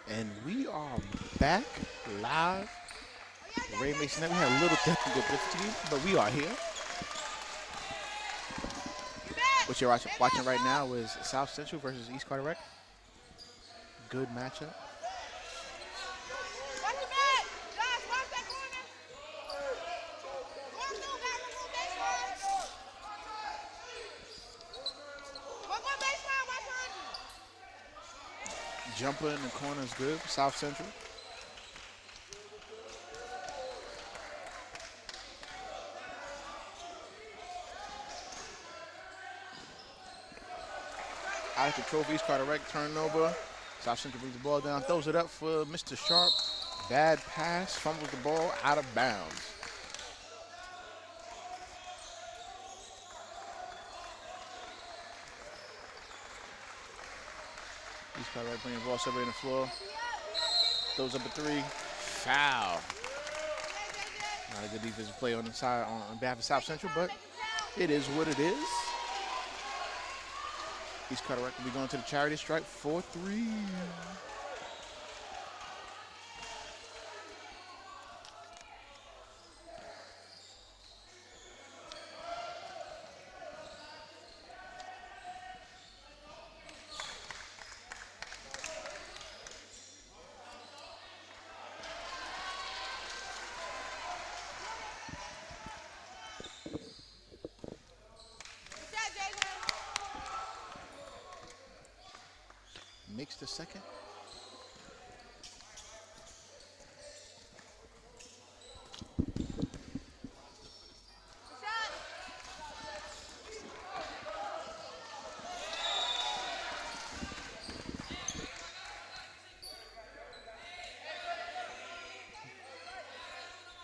And we are back live. Ray Maisonet, we had a little technical difficulty, but we are here. What you're watching right now is South Central versus East Carteret. Good matchup. Jumper in the corner is good for South Central. Out of control for East Carteret, turnover. South Central brings the ball down, throws it up for Mr. Sharp. Bad pass, fumbles the ball out of bounds. East Carteret bringing the ball separating the floor. Throws up a three, foul. Not a good defensive play on the side on behalf of South Central, but it is what it is. East Carteret will be going to the charity stripe for three. Makes the second.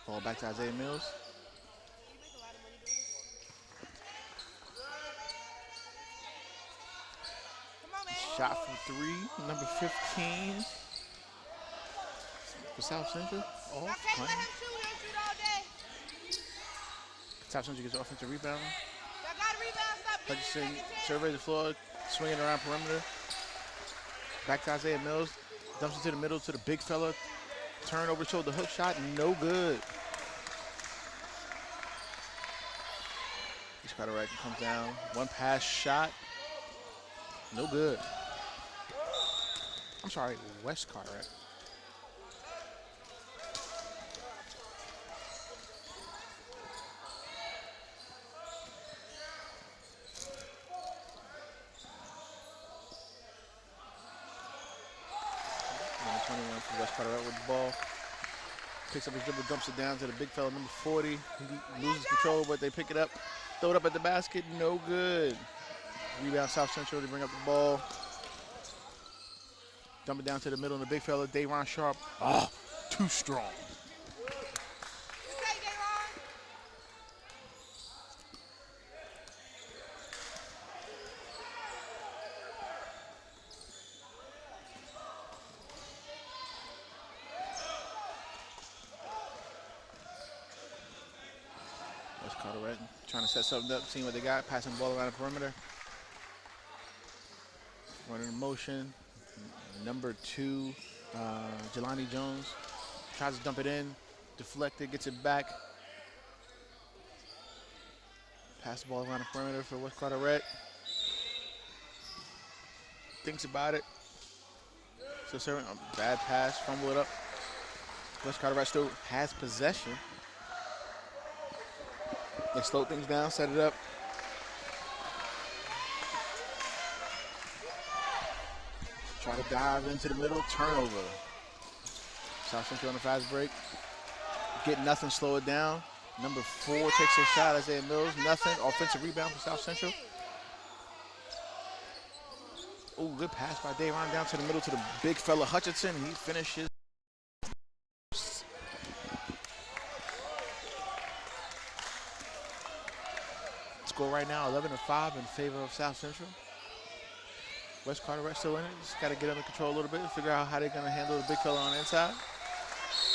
Ball back to Isaiah Mills. Shot from three, number 15 for South Central. South Central gets offensive rebound. Hutchinson surveys the floor, swinging around perimeter. Back to Isaiah Mills. Dumps into the middle to the big fella. Turn over shoulder hook shot, no good. East Carteret comes down. One pass shot, no good. I'm sorry, West Carteret. Number 21 for West Carteret with the ball. Picks up his dribble, dumps it down to the big fella, number 40. He loses control, but they pick it up. Throw it up at the basket, no good. Rebound South Central, they bring up the ball. Dump it down to the middle, and the big fella, Dayron Sharp. Oh, too strong. That's Carteret trying to set something up, seeing what they got, passing the ball around the perimeter. Running in motion. Number 2, Jelani Jones tries to dump it in, deflected, gets it back. Pass the ball around the perimeter for West Carteret. Thinks about it. Still serving a bad pass, fumble it up. West Carteret still has possession. They slow things down, set it up. Try to dive into the middle, turnover. South Central on the fast break. Get nothing, slow it down. Number 4 takes a shot, Isaiah Mills, nothing. Offensive rebound for South Central. Oh, good pass by Dayron down to the middle to the big fella Hutchinson. He finishes. Score right now, 11-5 in favor of South Central. West Carteret still in it. Just got to get under control a little bit and figure out how they're going to handle the big fella on the inside.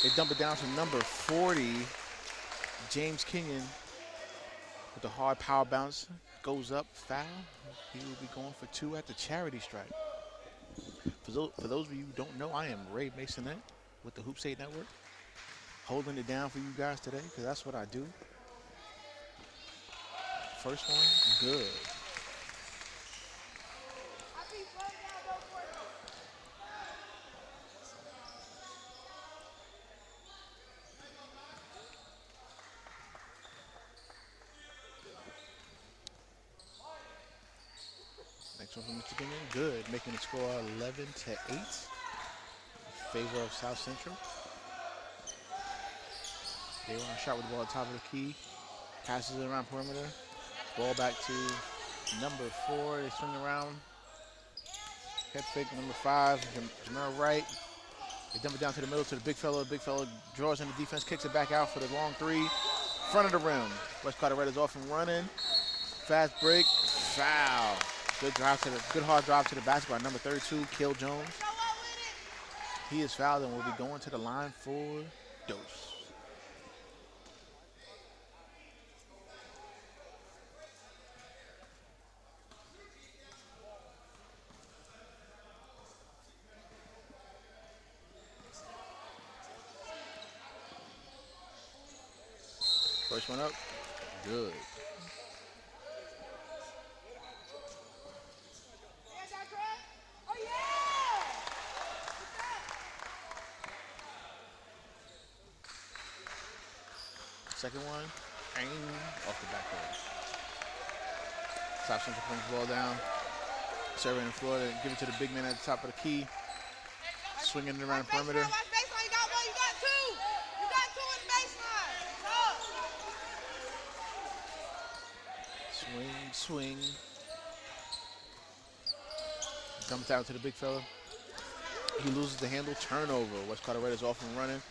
They dump it down to number 40, James Kenyon, with the hard power bounce. Goes up, foul. He will be going for 2 at the charity stripe. For those of you who don't know, I am Ray Maisonet with the Hoop State Network, holding it down for you guys today because that's what I do. First one, good. Next one from Mr. Bingen, good, making the score 11-8 in favor of South Central. They were on a shot with the ball at the top of the key, passes it around perimeter, ball back to number 4. They swing around, head fake number 5, Jamel Wright. They dump it down to the middle to the big fella. Big fella draws in the defense, kicks it back out for the long 3, front of the rim. West Carteret is off and running. Fast break, foul. Good hard drive to the basket by number 32, Kill Jones. He is fouled and will be going to the line for dose. First one up, good. Second one, off the backboard. South Central brings the ball down. Serving the floor, they give it to the big man at the top of the key. Swinging it around the perimeter. Swing. Dumps out to the big fella. He loses the handle, turnover. West Carteret is off and running.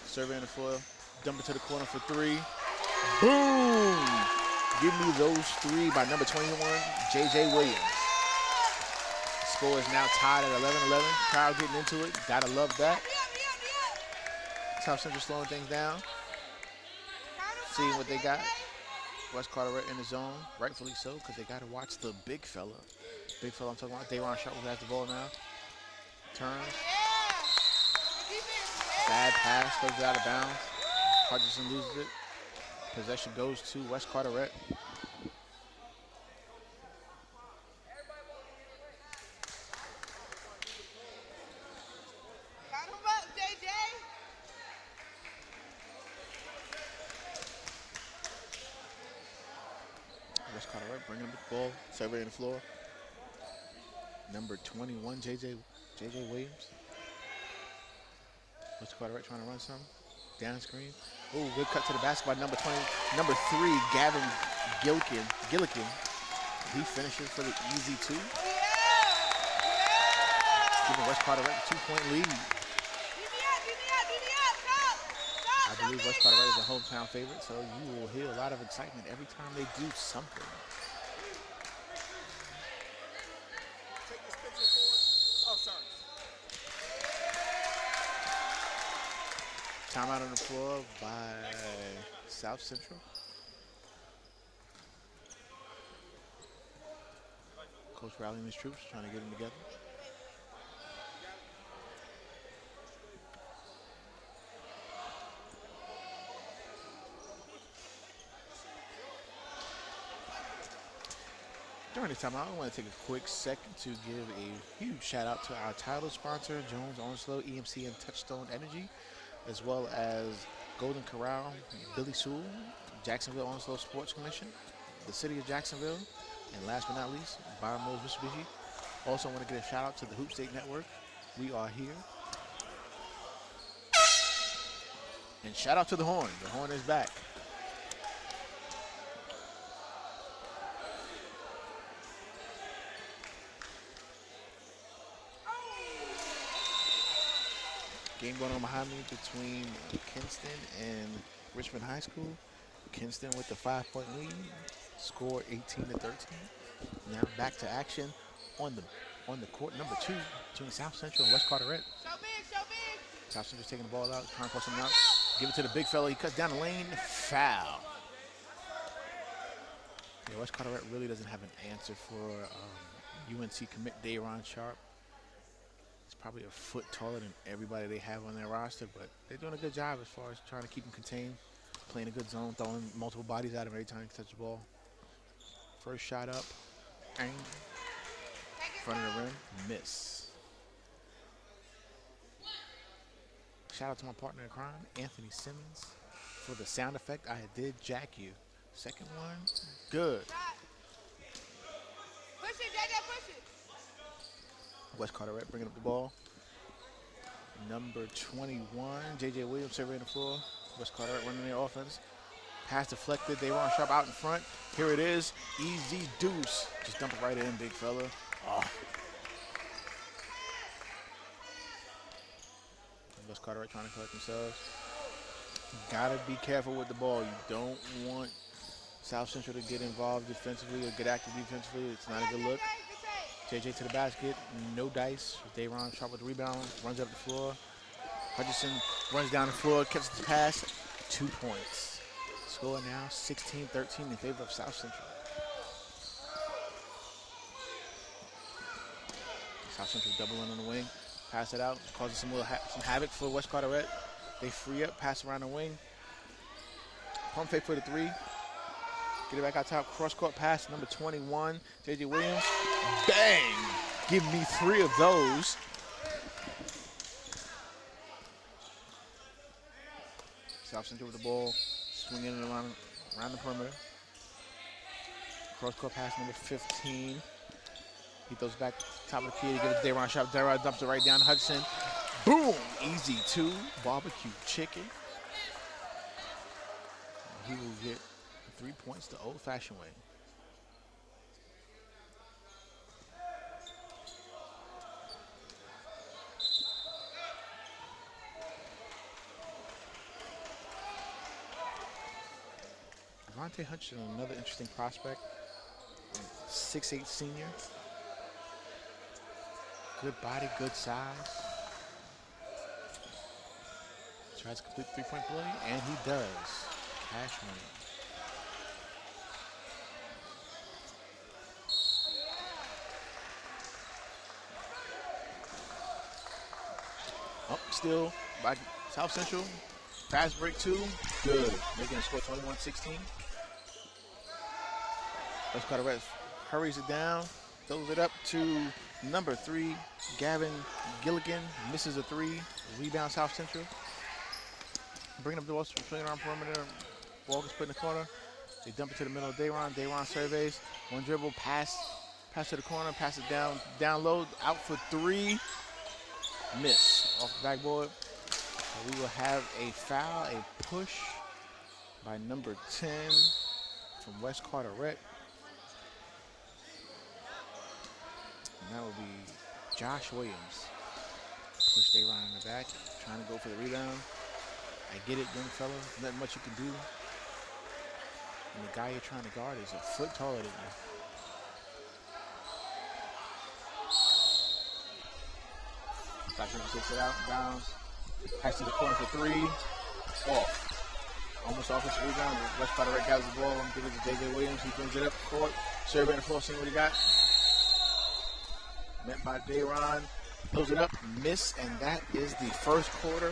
Surveying the floor. Dump it to the corner for 3. Boom! Give me those 3 by number 21, J.J. Williams. The score is now tied at 11-11. Crowd getting into it. Gotta love that. South Central slowing things down. Seeing what they got. West Carteret in the zone, rightfully so, because they got to watch the big fella. Big fella I'm talking about. Dayron Sharp has the ball now. Turns. Bad pass, goes out of bounds. Hutchinson loses it. Possession goes to West Carteret. West Carteret bringing the ball, surveying the floor. Number 21, J.J. Williams. West Carteret trying to run some. Down screen. Oh, good cut to the basket by number 3, Gavin Gillikin. He finishes for the easy 2. Giving West Carteret a 2-point lead. I believe West Carteret is a hometown favorite, so you will hear a lot of excitement every time they do something. Take this picture forward. Oh, sorry. Timeout on the floor by South Central. Coach rallying his troops, trying to get them together. During this time, I want to take a quick second to give a huge shout out to our title sponsor, Jones Onslow, EMC and Touchstone Energy, as well as Golden Corral, Billy Sewell, Jacksonville Onslow Sports Commission, the City of Jacksonville, and last but not least, Byron Mills Mitsubishi. Also want to give a shout out to the Hoop State Network. We are here. And shout out to the Horn. The Horn is back. Game going on behind me between Kinston and Richmond High School. Kinston with the 5-point lead, score 18-13. Now back to action on the court number 2 between South Central and West Carteret. South Central's taking the ball out, trying to push him out. Give it to the big fella. He cuts down the lane. Foul. Yeah, West Carteret really doesn't have an answer for UNC commit Dayron Sharp. He's probably a foot taller than everybody they have on their roster, but they're doing a good job as far as trying to keep him contained, playing a good zone, throwing multiple bodies at him every time he touches the ball. First shot up, and front of the rim, miss. Shout out to my partner in crime, Anthony Simmons, for the sound effect. I did jack you. Second one, good. Push it, JJ, push it. West Carteret bringing up the ball. Number 21, J.J. Williams surveying the floor. West Carteret running their offense. Pass deflected. They run sharp out in front. Here it is. Easy deuce. Just dump it right in, big fella. Oh. West Carteret trying to collect themselves. Gotta be careful with the ball. You don't want South Central to get involved defensively or get active defensively. It's not a good look. JJ to the basket, no dice. Dayron sharp with the rebound, runs up the floor. Hutchinson runs down the floor, catches the pass, 2 points. Score now 16-13 in favor of South Central. South Central doubling on the wing, pass it out, causing some havoc for West Carteret. They free up, pass around the wing. Pump fake for the three. Get it back out top, cross-court pass, number 21, J.J. Williams. Bang! Give me 3 of those. South Central with the ball, swinging it around the perimeter. Cross-court pass, number 15. He throws back top of the key to give it to Dayron Sharp. Dayron dumps it right down to Hudson. Boom! Easy 2, barbecue chicken. He will get 3 points the old-fashioned way. Devontae Hutchinson, another interesting prospect. 6'8" senior. Good body, good size. Tries to complete three-point play, and he does. Cash money. Up still by South Central. Fast break 2. Good. Making a score 21-16. West Carteret hurries it down. Throws it up to number 3, Gavin Gilligan. Misses a 3. Rebound South Central. Bringing up the ball, swinging around perimeter. Ball gets put in the corner. They dump it to the middle of Dayron. Dayron surveys. One dribble, pass to the corner, pass it down low, out for 3. Miss off the backboard. We will have a foul, a push by number 10 from West Carteret. And that will be Josh Williams. Push Dayron in the back, trying to go for the rebound. I get it, young fella. Not much you can do. And the guy you're trying to guard is a foot taller than you. Takes it out, down. Pass to the corner for 3. Off. Almost offensive rebound. West Carteret gathers the ball. Give it to J.J. Williams. He brings it up the court. Surveying the floor, seeing what he got. Met by Dayron. Throws it up. Miss, and that is the first quarter.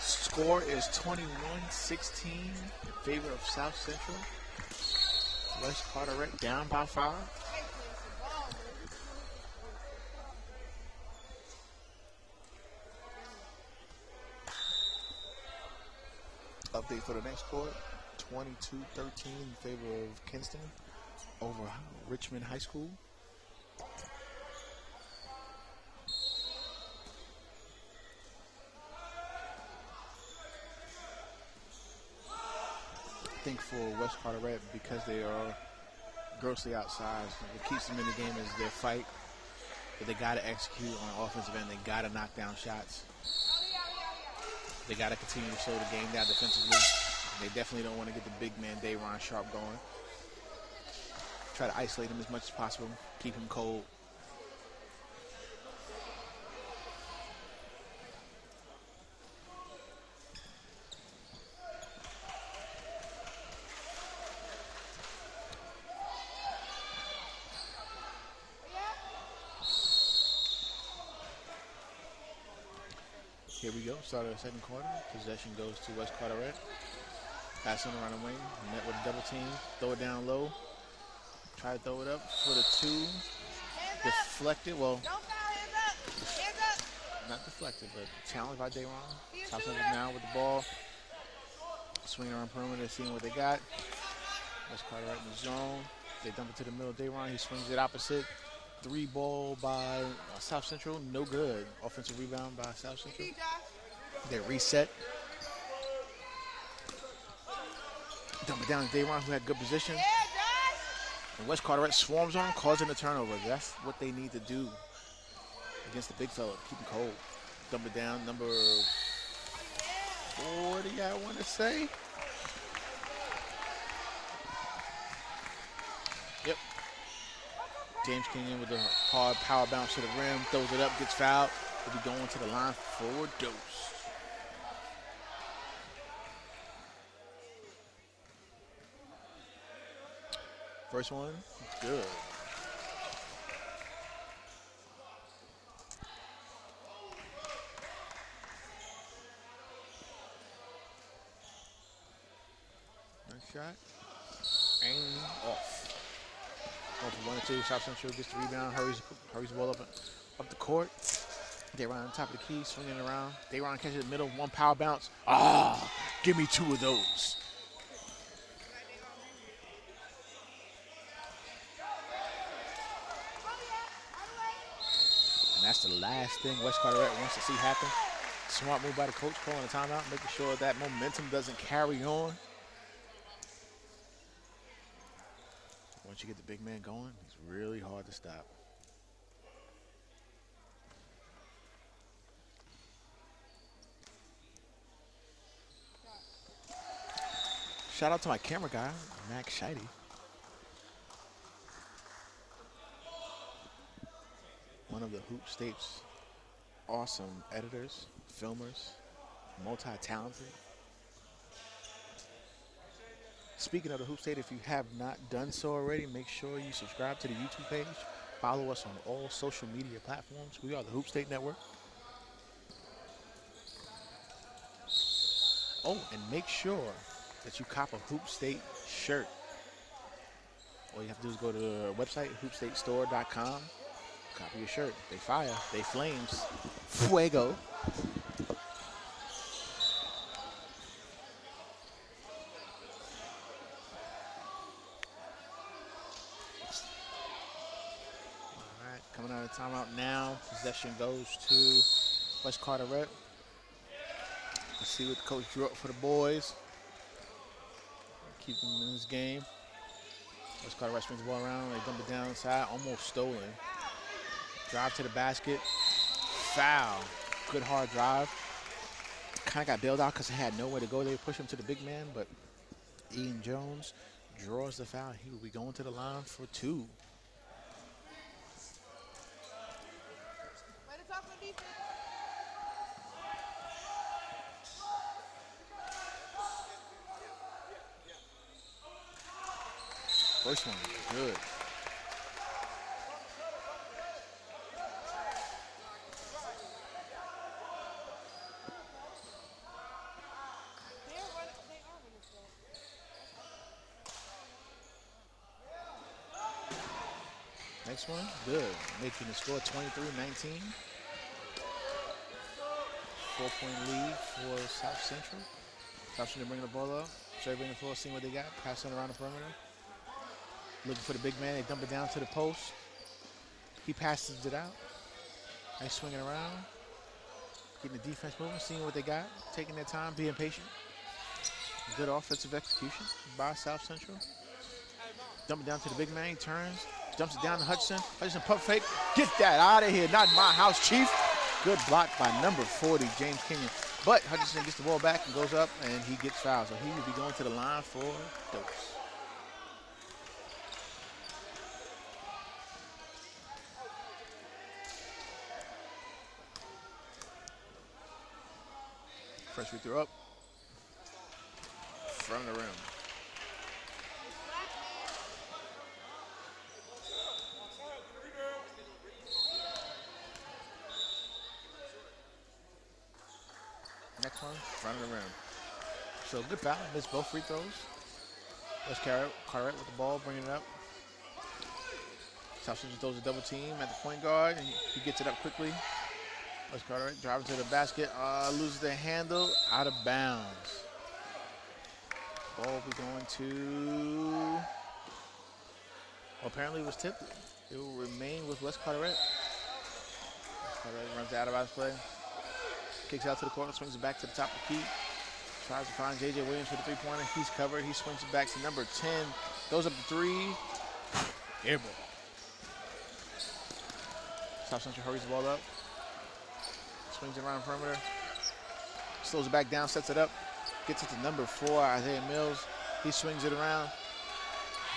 Score is 21-16 in favor of South Central. West Carteret down by 5. Update for the next quarter, 22-13 in favor of Kinston over Richmond High School. I think for West Carteret, because they are grossly outsized, what keeps them in the game is their fight, but they got to execute on offensive end. They got to knock down shots. They got to continue to slow the game down defensively. They definitely don't want to get the big man Dayron Sharp going. Try to isolate him as much as possible, keep him cold. Here we go. Start of the second quarter. Possession goes to West Carteret. Passing around the wing. Net with a double team. Throw it down low. Try to throw it up for the two. Deflected. Well, not deflected, but challenged by Dayron. South Central now with the ball. Swinging around perimeter, seeing what they got. West Carteret in the zone. They dump it to the middle. Dayron, he swings it opposite. 3-ball by South Central, no good. Offensive rebound by South Central. They reset. Dump it down to Dayron, who had good position. And West Carteret swarms on him, causing a turnover. That's what they need to do against the big fella. Keep him cold. Dump it down, number 40, I want to say. Yep. James Kenyon with a hard power bounce to the rim, throws it up, gets fouled. He'll be going to the line for a dose. First one, good. Nice shot. And off. Going for 1 and 2. South Central gets the rebound, hurries the ball up the court. Dayron on top of the key, swinging around. Dayron catches the middle, 1 power bounce. Give me 2 of those. And that's the last thing West Carteret wants to see happen. Smart move by the coach, calling a timeout, making sure that momentum doesn't carry on. Once you get the big man going, it's really hard to stop. Shout out to my camera guy, Max Scheide. One of the Hoop State's awesome editors, filmers, multi-talented. Speaking of the Hoop State, if you have not done so already, make sure you subscribe to the YouTube page. Follow us on all social media platforms. We are the Hoop State Network. Oh, and make sure that you cop a Hoop State shirt. All you have to do is go to the website, hoopstatestore.com. Copy your shirt. They fire. They flames. Fuego. All right, coming out of timeout now. Possession goes to West Carteret. Let's see what the coach drew up for the boys. Keep them in this game. West Carteret spins the ball around. They dump it down inside. Almost stolen. Drive to the basket. Foul. Good hard drive. Kind of got bailed out because they had nowhere to go. They push him to the big man, but Ian Jones draws the foul. He will be going to the line for 2. First one, good. Next one, good. Making the score 23-19. 4-point lead for South Central. South Central bringing the ball up. Surveying the floor, seeing what they got. Passing around the perimeter. Looking for the big man. They dump it down to the post. He passes it out. Nice swinging around. Getting the defense moving, seeing what they got. Taking their time, being patient. Good offensive execution by South Central. Dump it down to the big man. He turns. Dumps it down to Hudson. Hudson pump fake. Get that out of here. Not my house, Chief. Good block by number 40, James Kenyon. But Hutchinson gets the ball back and goes up, and he gets fouled. So he will be going to the line for dose. First free throw up. From the rim. Next one, front of the rim. So good foul. Missed both free throws. Let's Carteret with the ball, bringing it up. South Central throws a double team at the point guard, and he gets it up quickly. Let's Carteret driving to the basket, loses the handle, out of bounds. Ball will be going to, well, apparently it was tipped. It will remain with West Carteret. West Carteret runs out of bounds play. Kicks out to the corner, swings it back to the top of the key. Tries to find J.J. Williams for the three-pointer. He's covered. He swings it back to number 10. Goes up to three. Air ball. South Central hurries the ball up. Swings it around the perimeter. Slows it back down, sets it up. Gets it to number 4, Isaiah Mills. He swings it around.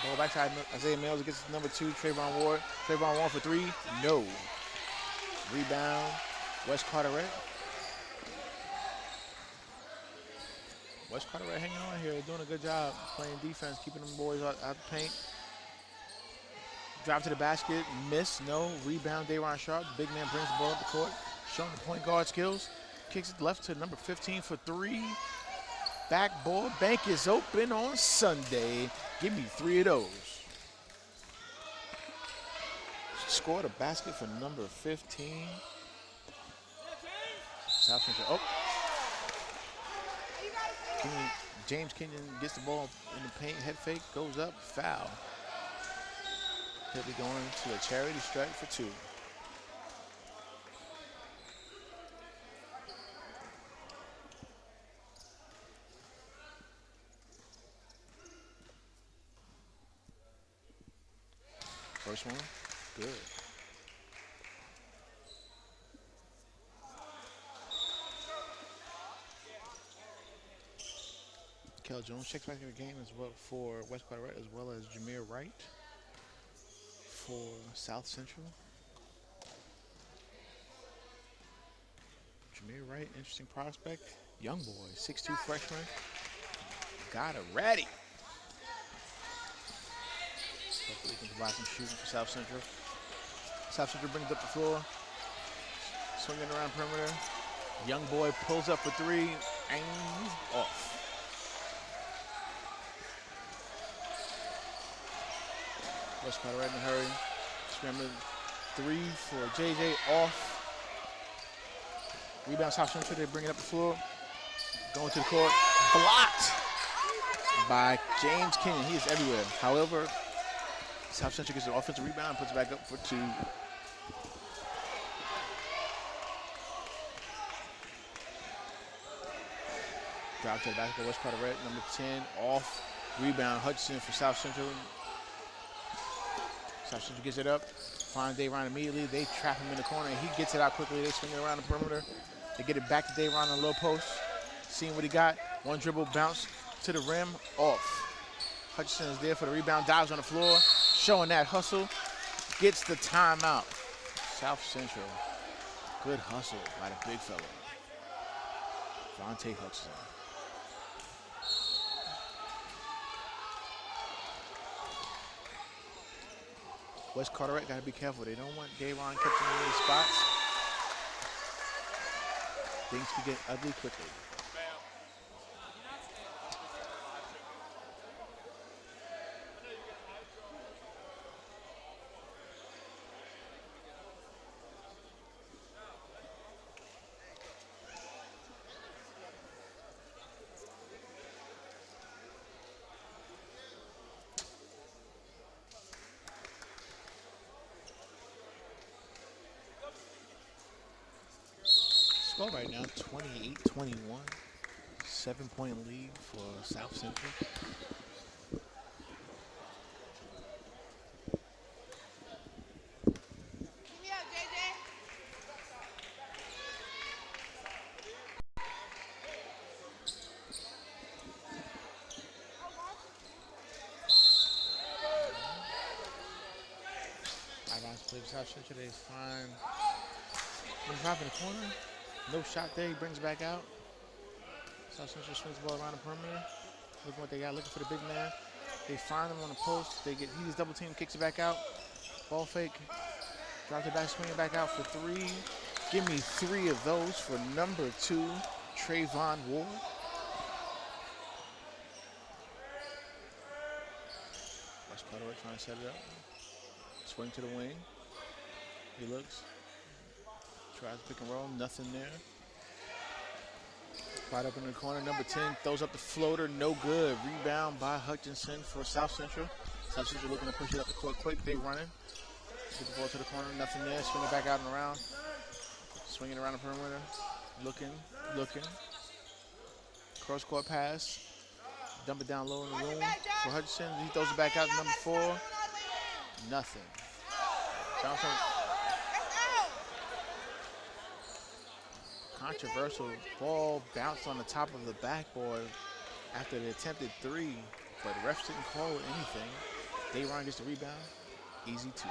Ball back to Isaiah Mills. It gets it to number 2, Trayvon Ward. Trayvon Ward for 3. No. Rebound, West Carteret. West Carteret hanging on here, doing a good job playing defense, keeping them boys out the paint. Drive to the basket, miss, no. Rebound, Dayron Sharp. Big man brings the ball up the court, showing the point guard skills. Kicks it left to number 15 for 3. Backboard, bank is open on Sunday. Give me 3 of those. Scored a basket for number 15. South Central, oh. James Kenyon gets the ball in the paint, head fake, goes up, foul. He'll be going to a charity strike for 2. First one, good. Kel Jones checks back in the game as well for West Carteret, as well as Jameer Wright for South Central. Jameer Wright, interesting prospect. Young boy, 6'2" freshman. Got it ready. Hopefully he can provide some shooting for South Central. South Central brings up the floor. Swinging around perimeter. Young boy pulls up for 3 and off. West Carteret in a hurry. Scrambling 3 for JJ, off. Rebound South Central, they bring it up the floor. Going to the court, blocked by James Kenyon. He is everywhere. However, South Central gets an offensive rebound and puts it back up for 2. Drive to the basket, West Carteret, number 10, off. Rebound, Hudson for South Central. South Central gets it up, finds Dayron immediately. They trap him in the corner, and he gets it out quickly. They swing it around the perimeter. They get it back to Dayron on the low post. Seeing what he got. One dribble, bounce to the rim, off. Hutchinson is there for the rebound, dives on the floor, showing that hustle. Gets the timeout. South Central, good hustle by the big fella, Vontae Hudson. West Carteret got to be careful. They don't want Dayron catching in these spots. Things could get ugly quickly. Score right now, 28-21. 7-point lead for South Central. South Central, they find him drop in the corner. No shot there, he brings it back out. South Central swings the ball around the perimeter. Looking what they got, looking for the big man. They find him on the post. They get, he's double team, kicks it back out. Ball fake, drops it back, swing it back out for 3. Give me 3 of those for number 2, Trayvon Ward. West Carteret trying to set it up. Swing to the wing. He looks. Tries to pick and roll. Nothing there. Right up in the corner. Number 10 throws up the floater. No good. Rebound by Hutchinson for South Central. South Central looking to push it up the court quick. They running. Get the ball to the corner. Nothing there. Swing it back out and around. Swinging around the perimeter. Looking. Cross court pass. Dump it down low in the room for Hutchinson. He throws it back out to number 4. Nothing. Johnson. Controversial ball bounced on the top of the backboard after the attempted 3, but refs didn't call it anything. Dayron gets the rebound. Easy 2.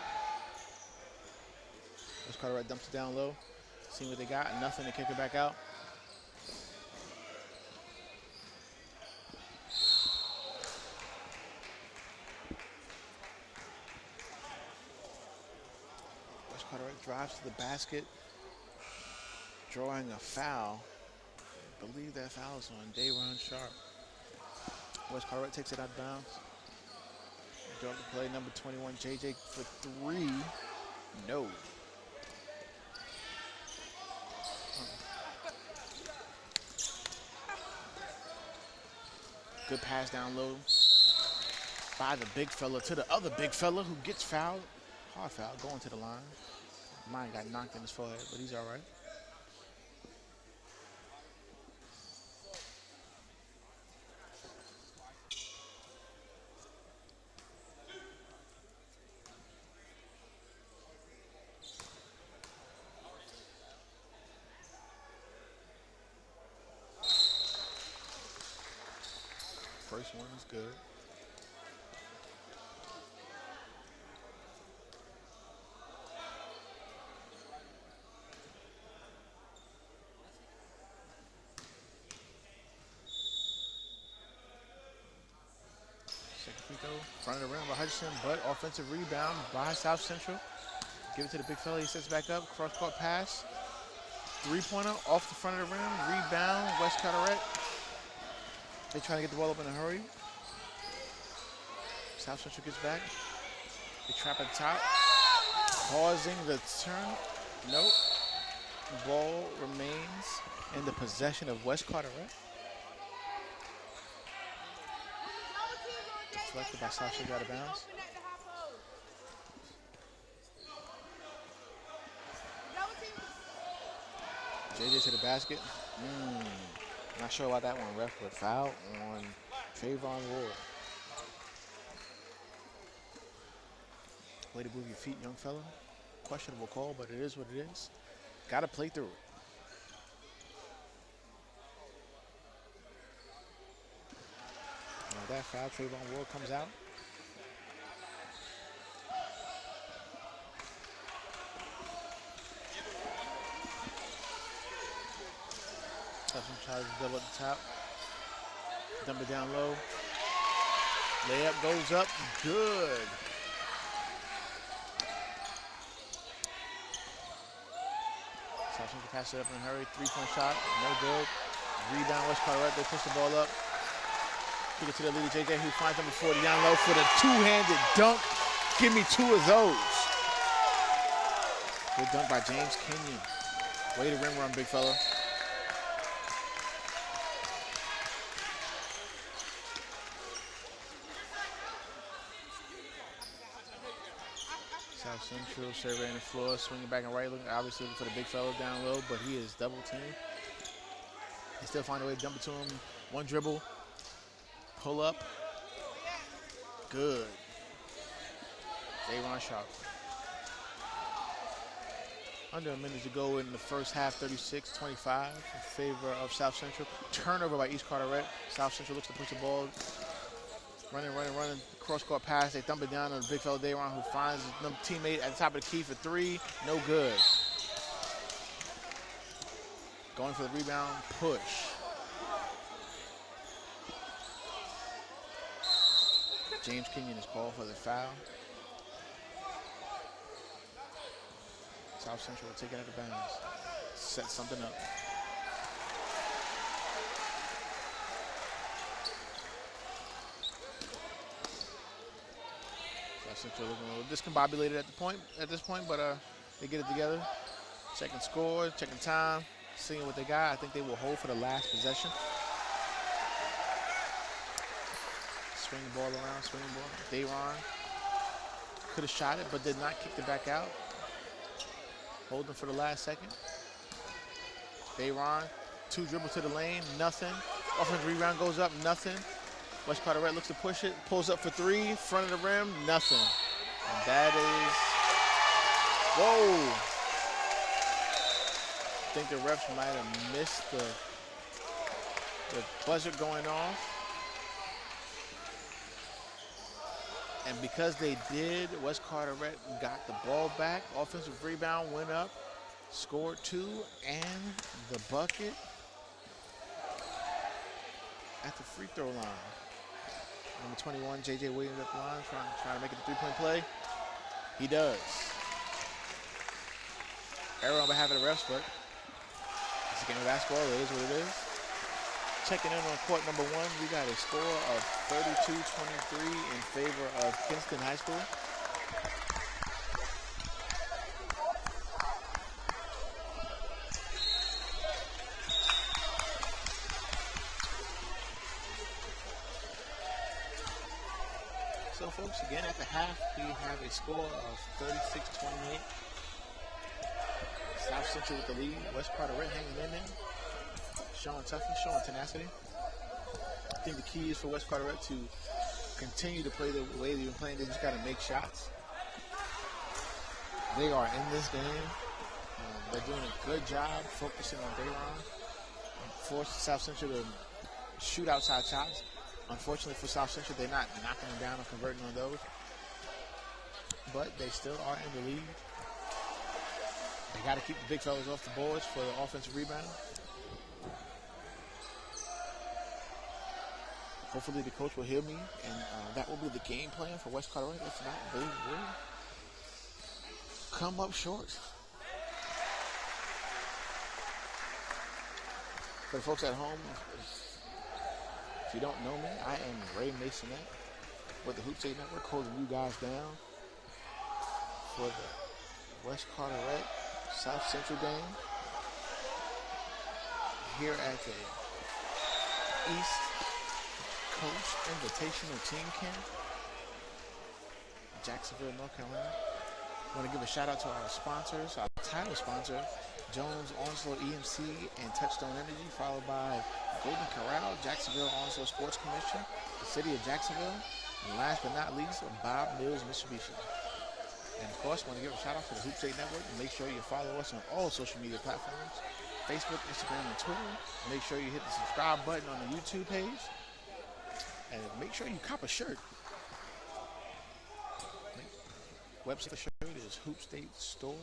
West Carteret dumps it down low. See what they got. Nothing to kick it back out. West Carteret drives to the basket, drawing a foul. I believe that foul is on Dayron Sharp. West Carteret takes it out of bounds. Draw the play, number 21, JJ for 3. No. Good pass down low by the big fella to the other big fella who gets fouled. Hard foul, going to the line. Mine got knocked in his forehead, but he's all right. First one is good. Second free throw, front of the rim by Hutchinson, but offensive rebound by South Central. Give it to the big fella, he sets back up, cross-court pass. 3-pointer off the front of the rim, rebound, West Carteret. They're trying to get the ball up in a hurry. South Central gets back. They trap at the top. Pausing the turn. Nope. Ball remains in the possession of West Carteret. Deflected by South Central out of bounds. JJ to the basket. Not sure about that one, ref, but foul on Trayvon Ward. Way to move your feet, young fella. Questionable call, but it is what it is. Got to play through it. Now that foul, Trayvon Ward comes out. Tries to double at the top. Dump it down low. Layup goes up. Good. South Central pass it up in a hurry. 3-point shot. No good. Rebound West Carteret. They push the ball up. Kick it to the leader, JJ, who finds number 40 down low for the two-handed dunk. Give me 2 of those. Good dunk by James Kenyon. Way to rim run, big fella. South Central surveying the floor, swinging back and right, obviously looking for the big fella down low, but he is double teamed. They still find a way to dump it to him. One dribble, pull up, good. Dayron Sharp. Under a minute to go in the first half, 36-25 in favor of South Central. Turnover by East Carteret. South Central looks to push the ball. Running. Cross-court pass. They dump it down on the big fella Dayron, who finds his teammate at the top of the key for 3. No good. Going for the rebound. Push. James Kenyon is called for the foul. South Central will take it out of bounds. Set something up. South Central looking a little discombobulated at this point, but they get it together. Checking score, checking time, seeing what they got. I think they will hold for the last possession. Swing the ball around, swing the ball. Dayron could have shot it, but did not kick it back out. Holding for the last second. Dayron, 2 dribbles to the lane, nothing. Offensive rebound goes up, nothing. West Carteret looks to push it, pulls up for 3, front of the rim, nothing. And that is, whoa. I think the refs might have missed the buzzer going off. And because they did, West Carteret got the ball back. Offensive rebound went up, scored 2, and the bucket at the free throw line. Number 21, J.J. Williams at the line, trying to make it a 3-point play. He does. Error on behalf of the refs, but it's a game of basketball. It is what it is. Checking in on court number 1, we got a score of 32-23 in favor of Kinston High School. So folks, again at the half, we have a score of 36-28. South Central with the lead. West Carteret hanging in there. Showing toughness, showing tenacity. I think the key is for West Carteret to continue to play the way they've been playing. They just got to make shots. They are in this game. They're doing a good job focusing on Dayron. Forced South Central to shoot outside shots. Unfortunately for South Central, they're not knocking them down or converting on those. But they still are in the lead. They got to keep the big fellas off the boards for the offensive rebound. Hopefully the coach will hear me, and that will be the game plan for West Carteret. If not, they will come up short. For the folks at home, if you don't know me, I am Ray Maisonet with the Hoop State Network, holding you guys down for the West Carteret South Central game here at the East Coast Invitational Team Camp, Jacksonville, North Carolina. I want to give a shout out to our sponsors, our title sponsor, Jones Onslow EMC and Touchstone Energy, followed by Golden Corral, Jacksonville Onslow Sports Commission, the City of Jacksonville, and last but not least, Bob Mills Mitsubishi. And of course, I want to give a shout out to the Hoop State Network, and make sure you follow us on all social media platforms, Facebook, Instagram, and Twitter. Make sure you hit the subscribe button on the YouTube page. And make sure you cop a shirt. Website for the shirt is hoopstatestore.com.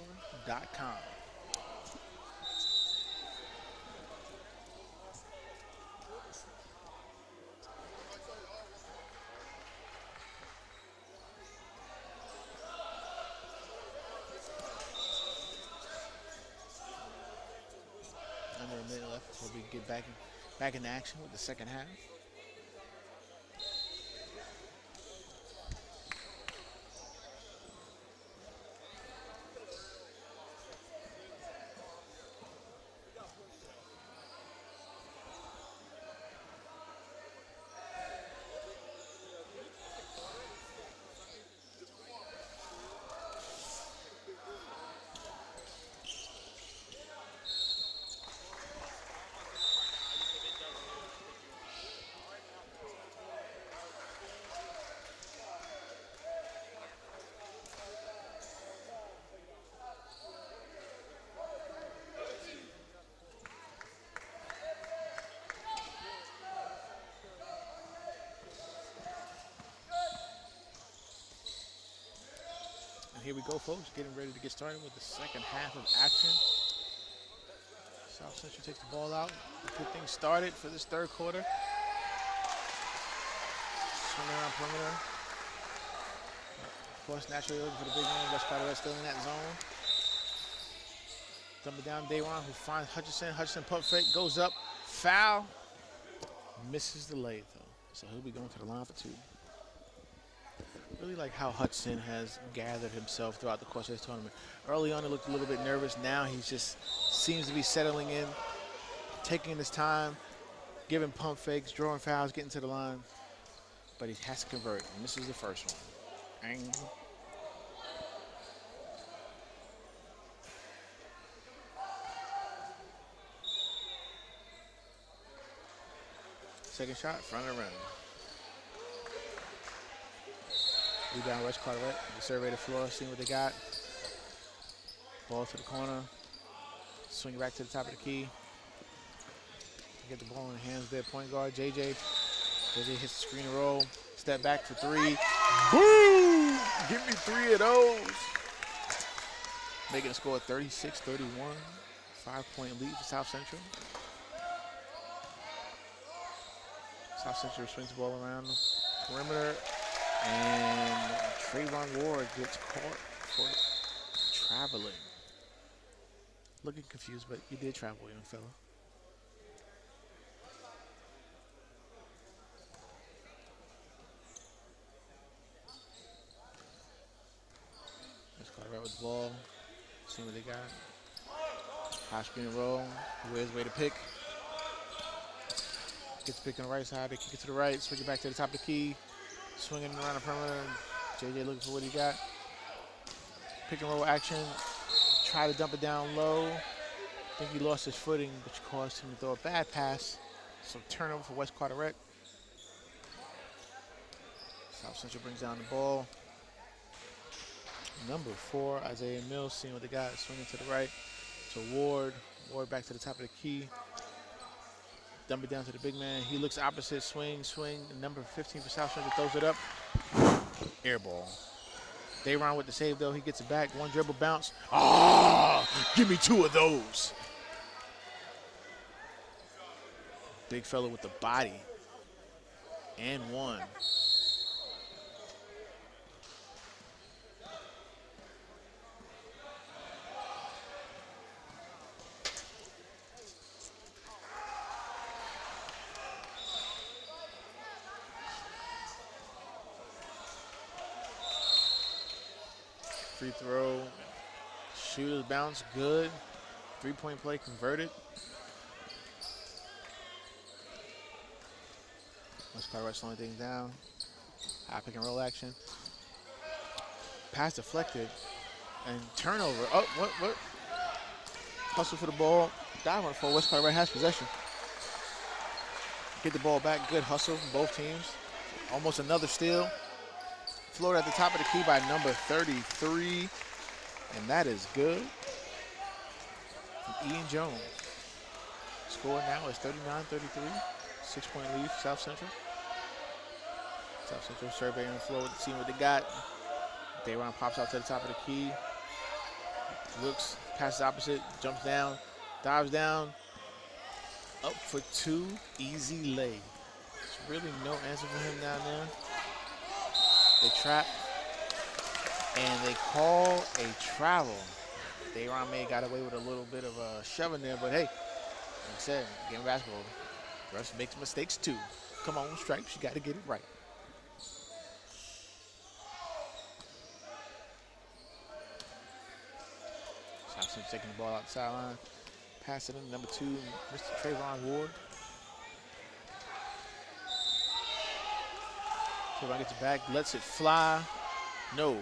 Under a minute left before we get back in action with the second half. Here we go, folks, getting ready to get started with the second half of action. South Central takes the ball out to get things started for this third quarter. Swing around perimeter. Of course, naturally looking for the big man. West Carteret still in that zone. Dump it down, Dayron, who finds Hutchinson. Hutchinson pump fake, goes up, foul. Misses the lay, though. So he'll be going to the line for 2. Really like how Hudson has gathered himself throughout the course of this tournament. Early on, he looked a little bit nervous. Now he just seems to be settling in, taking his time, giving pump fakes, drawing fouls, getting to the line. But he has to convert. And this is the first one. Ang. Second shot, front of the rim. Rebound, West Carteret. They survey the floor, seeing what they got. Ball to the corner. Swing it back to the top of the key. Get the ball in the hands of their point guard, JJ. JJ hits the screen and roll. Step back for three. Boom! Give me 3 of those. Making a score 36-31. 5-point lead for South Central. South Central swings the ball around the perimeter. And Trayvon Ward gets caught for traveling. Looking confused, but you did travel, young fella. Let's go right with the ball. See what they got. High screen and roll. Where's way to pick? Gets picked on the right side. They kick it to the right. Swing it back to the top of the key. Swinging around the perimeter. JJ looking for what he got. Pick and roll action. Try to dump it down low. I think he lost his footing, which caused him to throw a bad pass. So turnover for West Carteret. South Central brings down the ball. Number 4, Isaiah Mills, seeing what they got. Swinging to the right to Ward. Ward back to the top of the key. Dump it down to the big man. He looks opposite. Swing. Number 15 for South Central throws it up. Air ball. Dayron with the save, though. He gets it back. One dribble bounce. Give me 2 of those. Big fella with the body. And one. Free throw, shooter's bounce, good. 3-point play converted. West Carteret slowing things down. High pick and roll action. Pass deflected and turnover. Oh, what? Hustle for the ball. Dive on for West Carteret has possession. Get the ball back. Good hustle from both teams. Almost another steal. Floated at the top of the key by number 33, and that is good. From Ian Jones. Score now is 39-33. 6-point lead for South Central. South Central surveying the floor, seeing what they got. Dayron pops out to the top of the key. Looks, passes opposite, jumps down, dives down. Up for 2, easy lay. There's really no answer for him down there. They trap, and they call a travel. Dayron May got away with a little bit of a shoving there, but hey, like I said, game of basketball, Russ makes mistakes too. Come on, Stripes, you got to get it right. Johnson taking the ball out the sideline, pass it in number 2, Mr. Trayvon Ward. Trayvon gets it back, lets it fly. No.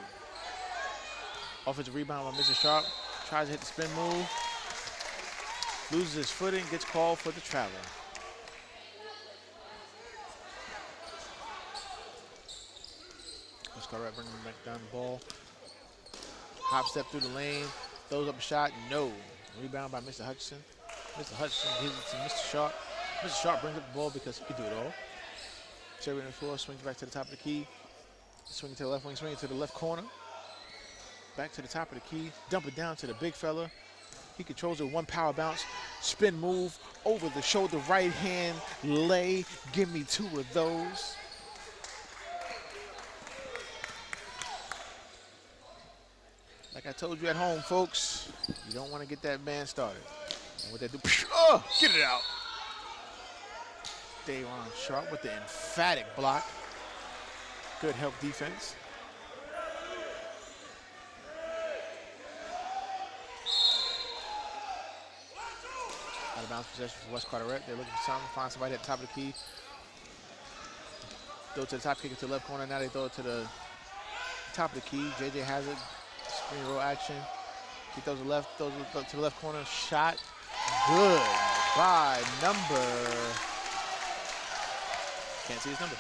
Offensive rebound by Mr. Sharp. Tries to hit the spin move. Loses his footing, gets called for the travel. Let's go right, bringing back down the ball. Hop step through the lane, throws up a shot, no. Rebound by Mr. Hutchinson. Mr. Hutchinson gives it to Mr. Sharp. Mr. Sharp brings up the ball because he can do it all. Cherry on the floor, swings back to the top of the key. Swinging to the left wing, swinging to the left corner. Back to the top of the key, dump it down to the big fella. He controls it, one power bounce, spin move, over the shoulder, right hand, lay. Give me 2 of those. Like I told you at home, folks, you don't want to get that band started. And what they do, get it out. Dayron Sharp with the emphatic block. Good help defense. of bounds possession for West Carteret. They're looking for something, find somebody at the top of the key. Throw it to the top, kick it to the left corner. Now they throw it to the top of the key. JJ has it. Screen roll action. He throws it left, throws it to the left corner. Shot good by number. Can't see his number.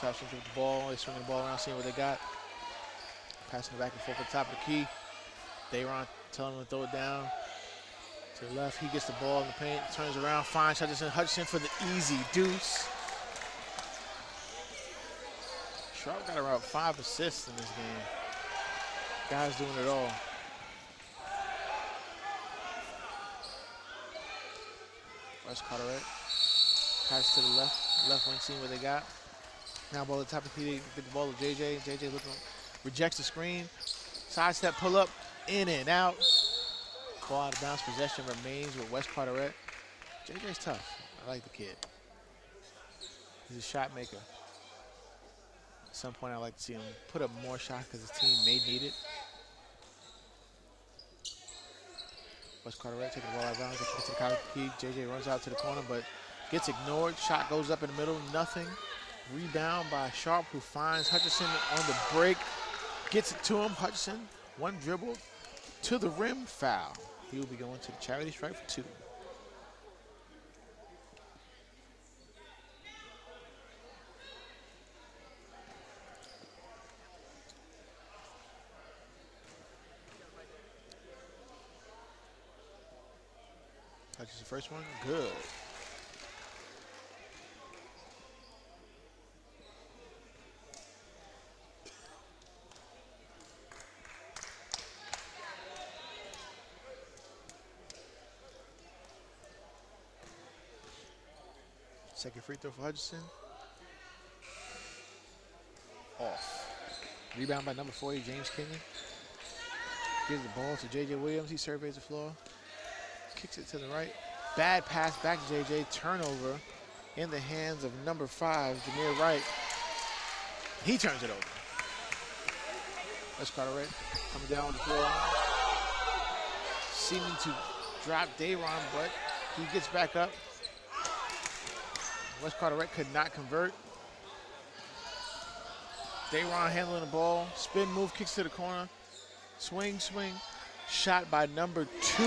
South Central with the ball. They swinging the ball around, seeing what they got. Passing it back and forth at the top of the key. Dayron telling him to throw it down. To the left, he gets the ball in the paint, turns around, finds Hutchinson. Hutchinson for the easy deuce. Sharp got around 5 assists in this game. Guys doing it all. West Carteret. Pass to the left wing, seeing what they got. Now ball at the top of the key, get the ball to JJ. JJ looking, rejects the screen. Sidestep, pull up, in and out. Ball out of bounds, possession remains with West Carteret. JJ's tough. I like the kid. He's a shot maker. At some point, I'd like to see him put up more shots because his team may need it. West Carteret taking the ball out of bounds, gets to the top key. JJ runs out to the corner, but gets ignored. Shot goes up in the middle, nothing. Rebound by Sharp, who finds Hutchinson on the break. Gets it to him. Hutchinson, one dribble to the rim, foul. He will be going to the charity stripe for 2. Touches the first one, good. Second free throw for Hutchinson. Off. Rebound by number 40, James Kenyon. Gives the ball to J.J. Williams. He surveys the floor. Kicks it to the right. Bad pass back to J.J. Turnover in the hands of number 5, Jameer Wright. He turns it over. West Carteret coming down the floor. Seeming to drop Dayron, but he gets back up. West Carteret could not convert. Dayron handling the ball. Spin move, kicks to the corner. Swing. Shot by number 2,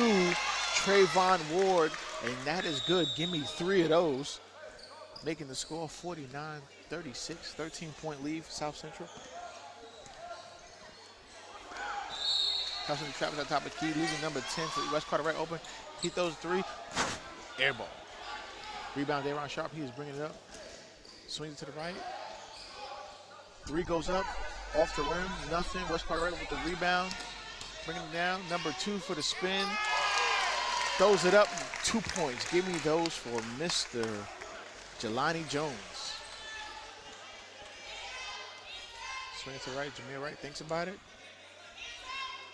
Trayvon Ward. And that is good. Give me 3 of those. Making the score 49-36. 13-point lead for South Central. South Central traps at the top of the key, leaving number 10 for West Carteret open. He throws 3. Air ball. Rebound, Dayron Sharp. He is bringing it up. Swings it to the right. 3 goes up. Off the rim. Nothing. West Carteret with the rebound. Bringing it down. Number 2 for the spin. Throws it up. 2 points. Give me those for Mr. Jelani Jones. Swing it to the right. Jameer Wright thinks about it.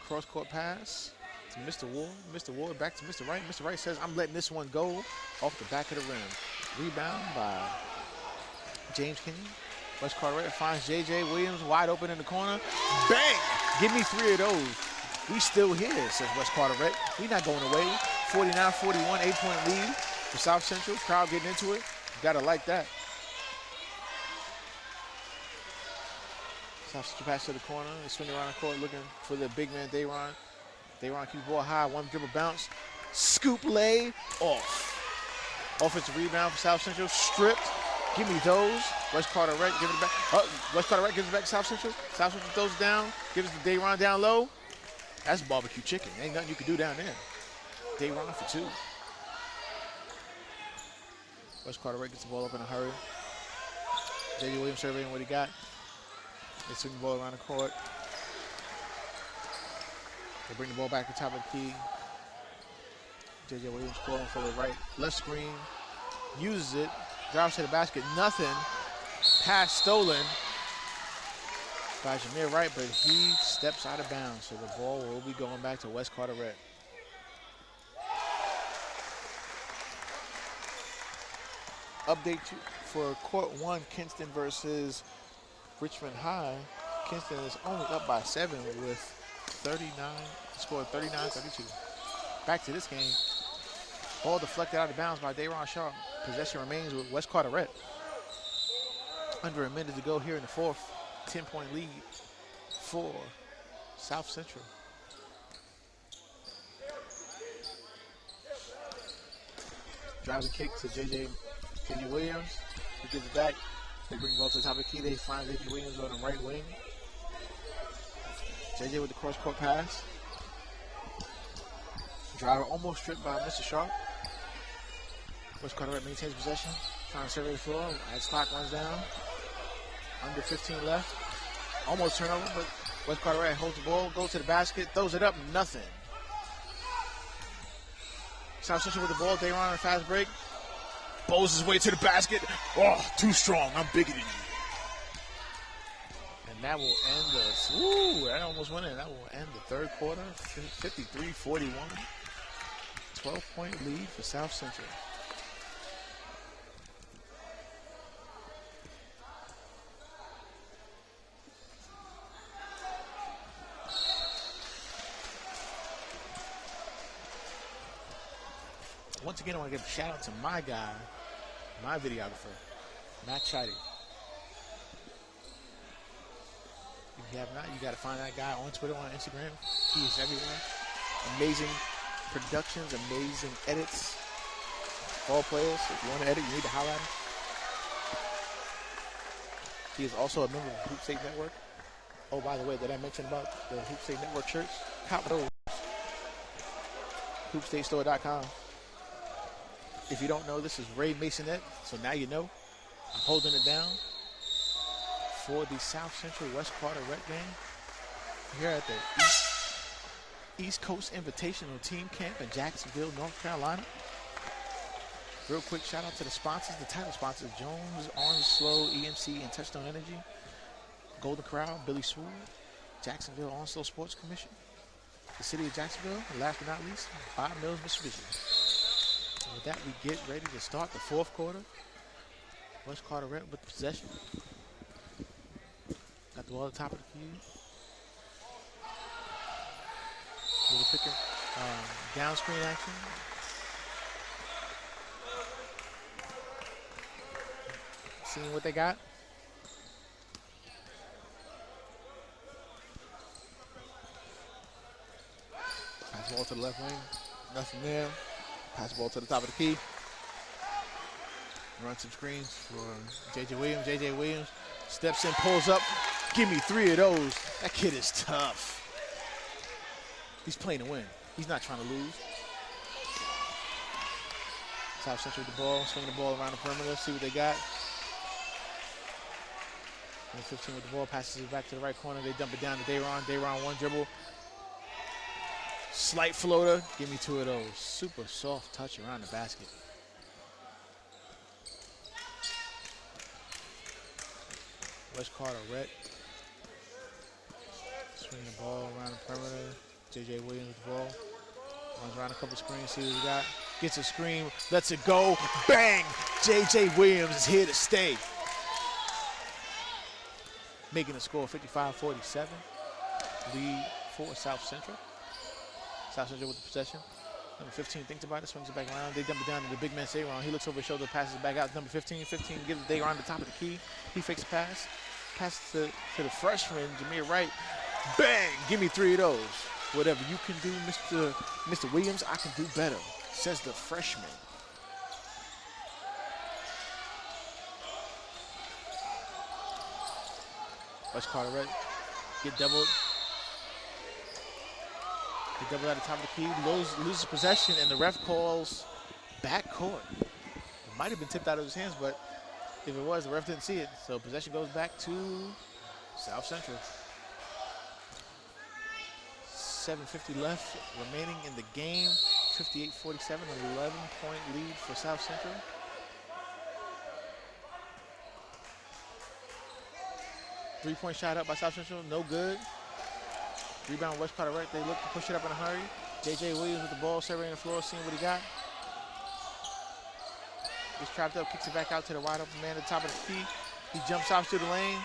Cross-court pass to Mr. Ward. Mr. Ward back to Mr. Wright. Mr. Wright says, I'm letting this one go off the back of the rim. Rebound by James Kenyon. West Carteret finds J.J. Williams wide open in the corner. Bang! Give me 3 of those. We still here, says West Carteret. We not going away. 49-41, 8-point lead for South Central. Crowd getting into it. You gotta like that. South Central pass to the corner. They swing around the court looking for the big man, Dayron. Dayron keeps the ball high. 1 dribble bounce. Scoop lay off. Offensive rebound for South Central. Stripped. Give me those. West Carteret give it back. West Carteret gives it back to South Central. South Central throws it down. Gives it to Dayron down low. That's barbecue chicken. Ain't nothing you can do down there. Dayron for 2. West Carteret gets the ball up in a hurry. J.J. Williams surveying what he got. They swing the ball around the court. They bring the ball back to the top of the key. J.J. Williams scoring for the right. Left screen. Uses it. Drives to the basket. Nothing. Pass stolen by Jameer Wright, but he steps out of bounds. So the ball will be going back to West Carteret. Update for Court 1, Kinston versus Richmond High. Kinston is only up by 7 with 39, scored 39-32. Back to this game. Ball deflected out of bounds by Dayron Sharp. Possession remains with West Carteret. Under a minute to go here in the fourth. 10-point lead for South Central. Drives a kick to J.J. Williams. He gives it back. They bring the ball to the top of the key. They find J.J. Williams on the right wing. J.J. with the cross-court pass. Driver almost stripped by Mr. Sharp. West Carteret maintains possession. Trying to survey the floor as clock runs down. Under 15 left. Almost turnover, but West Carteret holds the ball, goes to the basket, throws it up, nothing. South Central with the ball, Dayron on a fast break. Bowls his way to the basket. Oh, too strong, I'm bigger than you. And that will end the, ooh, that almost went in. That will end the third quarter, 53-41. 12-point lead for South Central. Once again, I want to give a shout out to my guy, my videographer, Matt Scheide. If you have not, you got to find that guy on Twitter, on Instagram. He is everywhere. Amazing productions, amazing edits. Ball players, if you want to edit, you need to holler at him. He is also a member of the Hoop State Network. Oh, by the way, did I mention about the Hoop State Network shirts? Cop those. HoopStateStore.com. If you don't know, this is Ray Maisonet, so now you know. I'm holding it down for the South Central West Carteret game here at the East Coast Invitational Team Camp in Jacksonville, North Carolina. Real quick shout out to the sponsors, the title sponsors, Jones, Orange Slow, EMC, and Touchstone Energy, Golden Corral, Billy Swoon, Jacksonville Onslow Sports Commission, the City of Jacksonville, and last but not least, Bob Mills Mitsubishi. And with that, we get ready to start the fourth quarter. West Carteret with possession. Got the ball at the top of the key. Little pick down screen action. Seeing what they got. Pass the ball to the left wing. Nothing there. Pass the ball to the top of the key. Run some screens for J.J. Williams. J.J. Williams steps in, pulls up. Give me 3 of those. That kid is tough. He's playing to win. He's not trying to lose. South Central with the ball, swinging the ball around the perimeter, see what they got. Number 15 with the ball, passes it back to the right corner. They dump it down to Dayron. Dayron one dribble. Slight floater, give me 2 of those. Super soft touch around the basket. West Carteret. Swinging the ball around the perimeter. J.J. Williams with the ball. Runs around a couple screens, see what we got. Gets a screen, lets it go. Bang! J.J. Williams is here to stay. Making the score 55-47. Lead for South Central. South Central with the possession. Number 15 thinks about it, swings it back around. They dump it down to the big man, Dayron. He looks over his shoulder, passes it back out. Number 15 gives it Dayron the top of the key. He fakes a pass. Passes to the freshman, Jameer Wright. Bang! Give me 3 of those. Whatever you can do, Mr. Williams, I can do better, says the freshman. West Carteret get doubled. They double at the top of the key, loses possession, and the ref calls backcourt. It might have been tipped out of his hands, but if it was, the ref didn't see it. So possession goes back to South Central. 7:50 left remaining in the game. 58-47, an 11-point lead for South Central. Three-point shot up by South Central, no good. Rebound West Carteret, they look to push it up in a hurry. J.J. Williams with the ball, surveying the floor, seeing what he got. Gets trapped up, kicks it back out to the wide open man at the top of the key. He jumps out to the lane.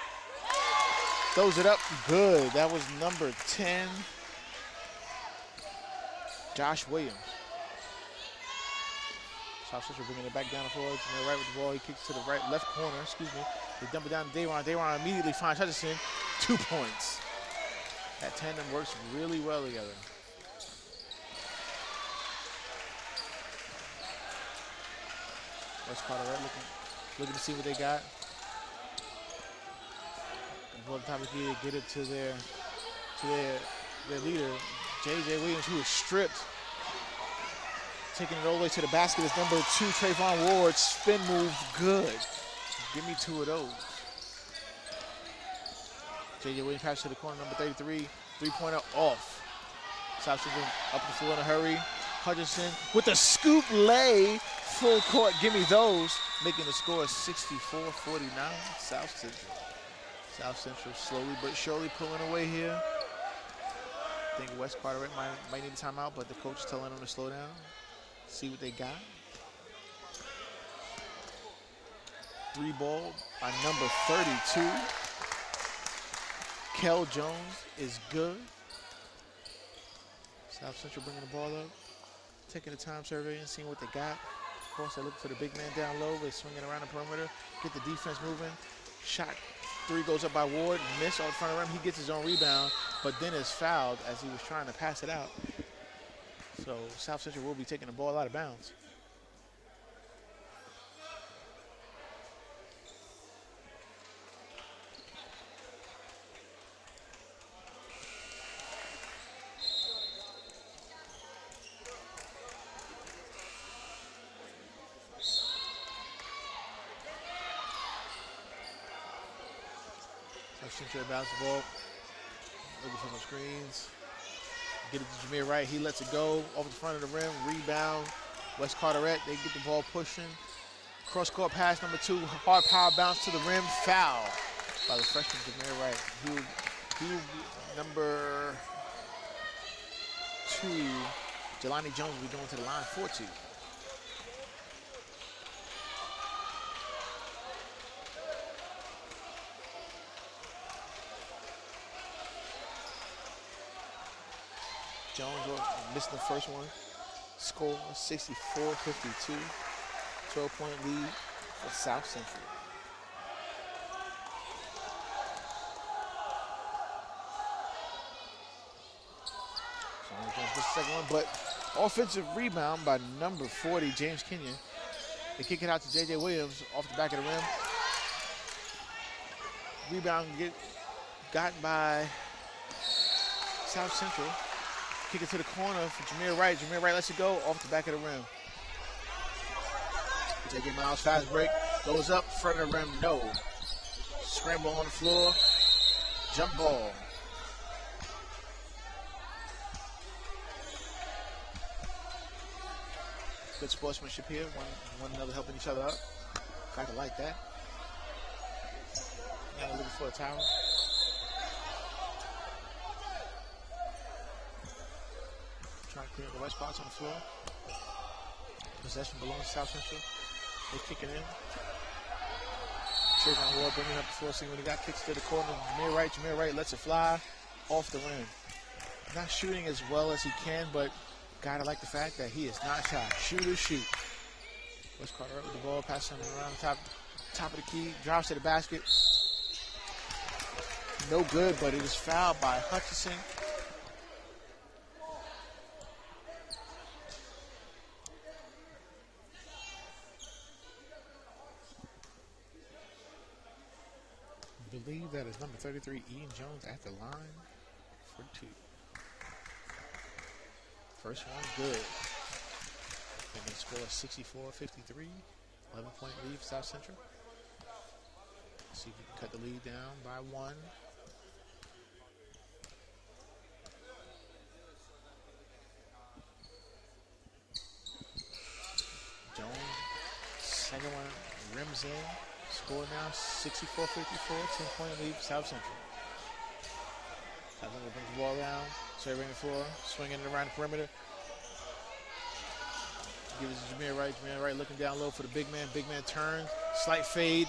Throws it up. Good. That was number 10, Josh Williams. South Central bringing it back down the floor. Jamir Wright with the ball. He kicks to the left corner. Excuse me. They dump it down to Dayron. Dayron immediately finds Hutchinson. 2 points. That tandem works really well together. West Carteret looking to see what they got. And ball top of the key, get it to their leader, J.J. Williams, who is stripped. Taking it all the way to the basket is number 2, Trayvon Ward. Spin move, good. Give me 2 of those. J.J. Williams passes to the corner, number 33. 3-pointer off. South Central up the floor in a hurry. Hutchinson with the scoop lay. Full court, give me those. Making the score 64-49, South Central. South Central slowly but surely pulling away here. I think West Carteret might need a timeout, but the coach is telling them to slow down. See what they got. 3 ball by number 32. Kel Jones is good. South Central bringing the ball up. Taking the time survey and seeing what they got. Of course, they're looking for the big man down low. They're swinging around the perimeter. Get the defense moving. Shot 3 goes up by Ward. Miss on front of rim. He gets his own rebound, but then is fouled as he was trying to pass it out. So South Central will be taking the ball out of bounds. South Central bounce the ball. Looking for some screens. Get it to Jamir Wright. He lets it go off the front of the rim. Rebound. West Carteret. They get the ball pushing. Cross court pass number 2. Hard power bounce to the rim. Foul by the freshman Jamir Wright. He number 2. Jelani Jones will be going to the line for 2. Jones missed the first one. Score 64-52. 12-point lead for South Central. Jones gets the second one, but offensive rebound by number 40, James Kenyon. They kick it out to J.J. Williams off the back of the rim. Rebound gotten by South Central. Kick it to the corner for Jamir Wright. Jamir Wright lets it go off the back of the rim. J.J. Miles, fast break. Goes up, front of the rim, no. Scramble on the floor. Jump ball. Good sportsmanship here. One another helping each other up. Kind of like that. Now looking for a towel. Trying to clear the wet spots on the floor. Possession belongs to South Central. They kick it in. Trayvon Ward bringing up the floor, seeing when he got kicks to the corner. Jamir Wright lets it fly off the rim. Not shooting as well as he can, but gotta like the fact that he is not shy. Shoot or shoot. West Carteret with the ball, passing around the top of the key. Drops to the basket. No good, but it is fouled by Hutchinson. I believe that is number 33, Ian Jones, at the line for 2. First one, good. They can score 64-53. 11-point lead for South Central. See if we can cut the lead down by 1. Jones, second one, rims in. Score now 64-54, 10-point lead for South Central. South Central brings the ball down, surveying the floor, swinging it around the perimeter. Gives it to Jamir Wright. Jamir Wright looking down low for the big man. Big man turns, slight fade.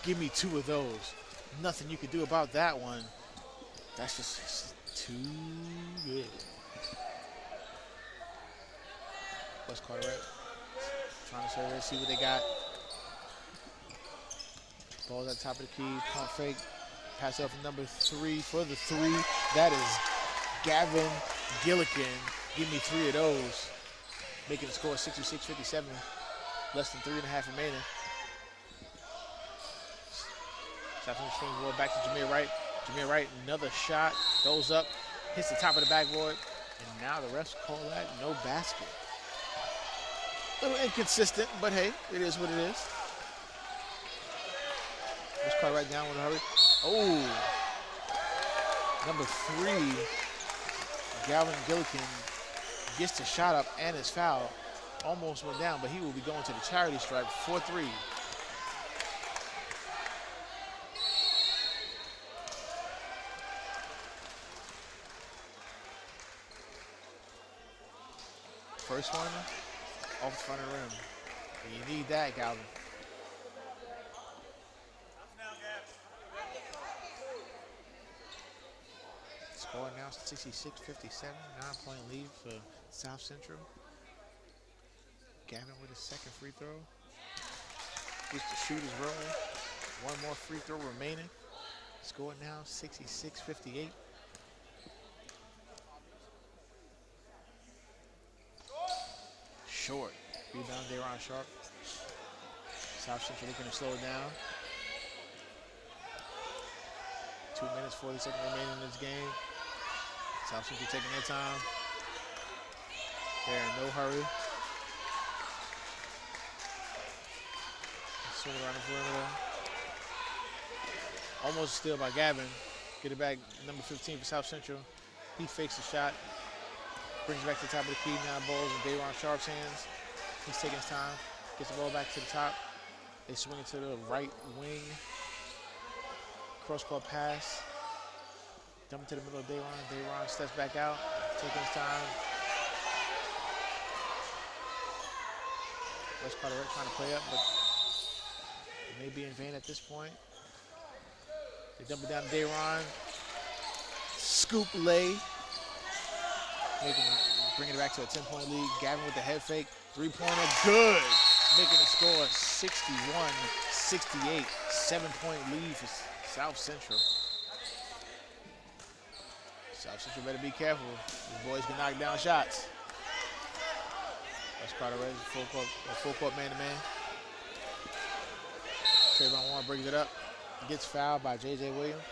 Give me 2 of those. Nothing you can do about that one. That's just too good. West Carteret trying to serve, see what they got. Ball's at the top of the key, pump fake. Pass up for number 3 for the 3. That is Gavin Gillikin. Give me 3 of those. Making the score 66-57. Less than 3.5 remaining. Southland swings the ball back to Jameer Wright. Jameer Wright, another shot. Goes up, hits the top of the backboard. And now the refs call that no basket. A little inconsistent, but hey, it is what it is. Let's call right down with a hurry. Oh, number 3, Gavin Gillikin gets the shot up and his foul. Almost went down, but he will be going to the charity stripe 4-3. First one off the front of the rim. You need that, Galvin. Score now 66-57, 9-point lead for South Central. Gavin with his second free throw. Gets to shoot his roll. One more free throw remaining. Score now 66-58. Short. Rebound, Dayron Sharp. South Central looking to slow it down. 2 minutes, 40 seconds remaining in this game. South Central taking their time. They're in no hurry. Swing around the perimeter. Almost a steal by Gavin. Get it back, number 15 for South Central. He fakes the shot. Brings it back to the top of the key. Now ball's in Dayron Sharp's hands. He's taking his time. Gets the ball back to the top. They swing it to the right wing. Cross-court pass. Dump it to the middle of Dayron. Dayron steps back out. Taking his time. West Carteret trying to play up, but it may be in vain at this point. They dump it down to Dayron. Scoop lay. Bringing it back to a 10-point lead. Gavin with the head fake. 3-pointer, good. Making the score 61-68. 7-point lead for South Central. South Central better be careful. These boys can knock down shots. West Carteret full court man-to-man. Trayvon Warren brings it up. Gets fouled by J.J. Williams.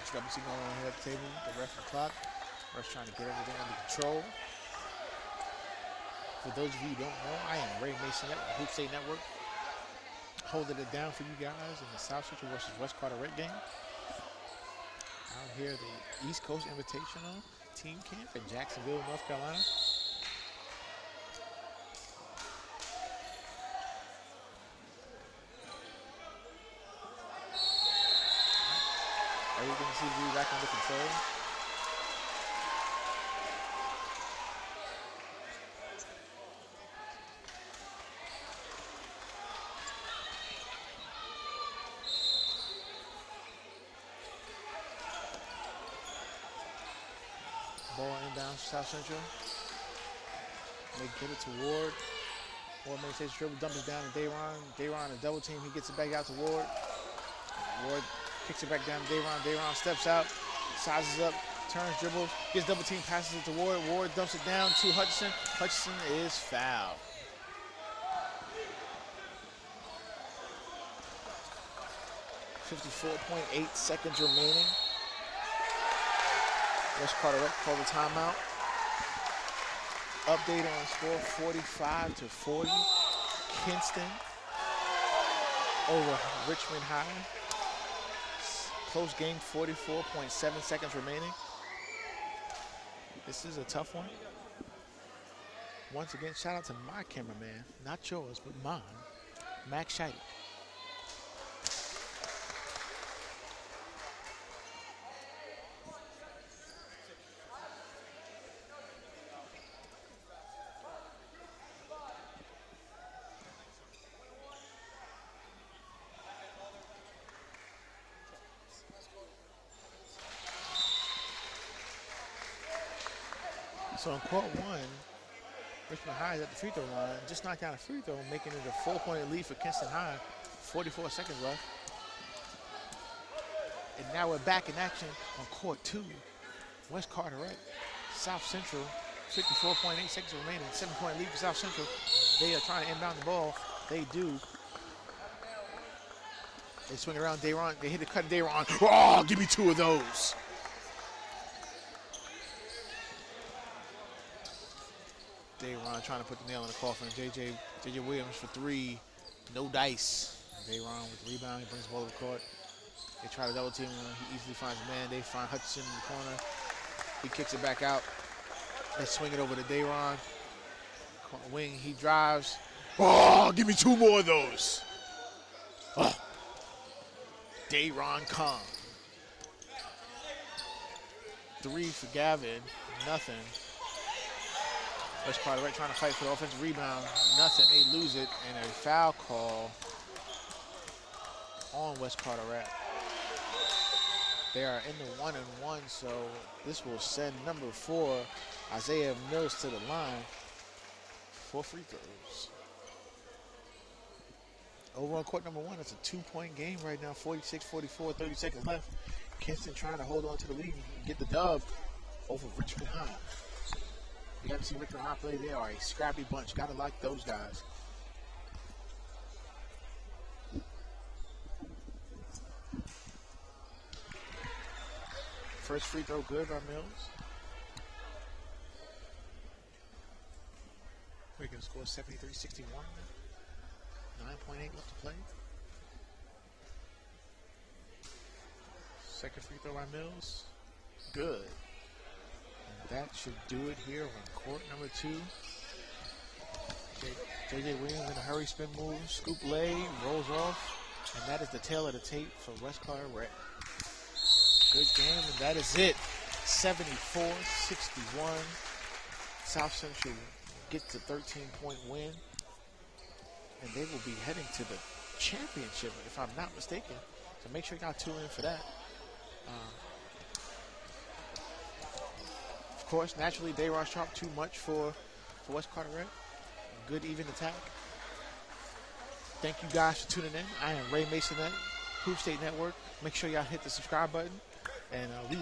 Discrepancy going on here at the table. The ref and clock. Ref's trying to get everything under control. For those of you who don't know, I am Ray Maisonet, Hoop State Network, holding it down for you guys in the South Central versus West Carteret game. Out here, the East Coast Invitational team camp in Jacksonville, North Carolina. Everything seems to be back under control. Ball inbound, South Central. They get it to Ward. Ward makes his dribble, dumps it down to Dayron. Dayron a double team, he gets it back out to Ward. Ward kicks it back down to Dayron. Dayron steps out, sizes up, turns, dribbles, gets double team, passes it to Ward. Ward dumps it down to Hutchinson. Hutchinson is fouled. .8 seconds remaining. West Carteret called the timeout. Update on score 45-40. Kinston over Richmond High. Close game, 44.7 seconds remaining. This is a tough one. Once again, shout out to my cameraman, not yours, but mine, Max Scheide. So in court one, Richmond High is at the free throw line. Just knocked down a free throw, making it a 4-point lead for Kinston High. 44 seconds left. And now we're back in action on court two. West Carteret, South Central, 54.8 seconds remaining. 7-point lead for South Central. They are trying to inbound the ball. They do. They swing around Dayron. They hit the cut of Dayron. Oh, give me 2 of those. Dayron trying to put the nail in the coffin. JJ Williams for 3. No dice. Dayron with the rebound. He brings the ball to the court. They try to double team him. He easily finds a man. They find Hutchinson in the corner. He kicks it back out. They swing it over to Dayron. Wing, he drives. Oh, give me 2 more of those. Oh. Dayron Kong. 3 for Gavin. Nothing. West Carteret trying to fight for the offensive rebound. Nothing. They lose it. And a foul call on West Carteret. They are in the 1-and-1, so this will send number 4, Isaiah Mills, to the line for free throws. Over on court number 1, it's a 2-point game right now, 46-44, 30 seconds left. Kinston trying to hold on to the lead and get the dub over Richmond High. You haven't seen Richmond High play. They are a scrappy bunch. Gotta like those guys. First free throw good by Mills. We're going to score 73-61 now. 9.8 left to play. Second free throw by Mills. Good. And that should do it here on court number 2. JJ Williams in a hurry spin move. Scoop lay, rolls off. And that is the tail of the tape for West Carteret. Good game, and that is it. 74-61. South Central gets a 13-point win, and they will be heading to the championship, if I'm not mistaken. So make sure y'all tune in for that. Of course, naturally, Dayron Sharp too much for West Carteret. Good even attack. Thank you guys for tuning in. I am Ray Maisonet, Hoop State Network. Make sure y'all hit the subscribe button. And we